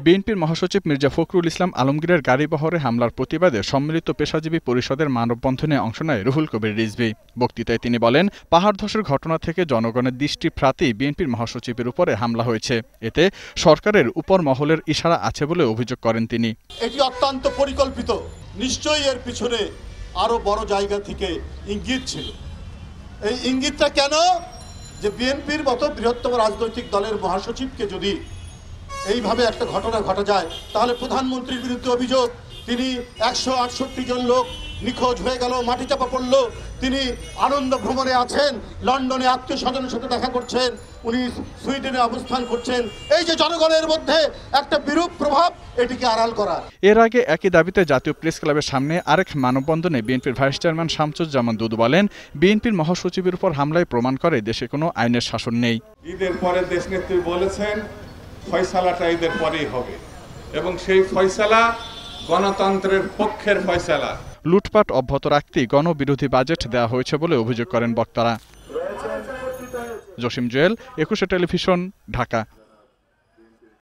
বিএনপির মহাসচিব মির্জা ফখরুল ইসলাম আলমগীরের গাড়িবহরে হামলার প্রতিবাদে সম্মিলিত পেশাজীবী পরিষদের মানববন্ধনে অংশ নেয় রুহুল কবির রিজভী। বক্তৃতায় তিনি বলেন, পাহাড় ধসের ঘটনা থেকে জনগণের দৃষ্টি প্রাতেই বিএনপির মহাসচিবের উপরে হামলা হয়েছে। এতে সরকারের উপর মহলের ইশারা আছে বলে অভিযোগ করেন তিনি। এটি অত্যন্ত পরিকল্পিত, নিশ্চয়ই এর পিছনে আরো বড় জায়গা থেকে ইঙ্গিত ছিল। এই ইঙ্গিতটা কেন? যে বিএনপির মতো বৃহত্তম রাজনৈতিক দলের মহাসচিবকে যদি এইভাবে একটা ঘটনা ঘটা যায়, তাহলে প্রধানমন্ত্রীর বিরুদ্ধে অভিযোগ, তিনি 168 জন লোক নিখোঁজ হয়ে গেল, মাটি চাপা পড়ল, তিনি আনন্দ ভ্রমণে আছেন, লন্ডনে আত্মীয় স্বজনের সাথে দেখা করছেন, উনি সুইডেনে অবস্থান করছেন। এই যে জনগণের মধ্যে একটা বিরূপ প্রভাব, এটিকে আড়াল করা। এর আগে একই দাবিতে জাতীয় প্রেস ক্লাবের সামনে আরেক মানববন্ধনে বিএনপির ভাইস চেয়ারম্যান শামসুজ্জামান দুদু বলেন, বিএনপির মহাসচিবের উপর হামলায় প্রমাণ করে দেশে কোনো আইনের শাসন নেই। ঈদের পরে দেশনেত্রী বলেছেন ফয়সালাটা ঈদের পরেই হবে, এবং সেই ফয়সালা গণতন্ত্রের পক্ষের ফয়সালা। লুটপাট অব্যাহত রাখতেই গণবিরোধী বাজেট দেওয়া হয়েছে বলে অভিযোগ করেন বক্তারা। জসিম জুয়েল, 21 টেলিভিশন, ঢাকা।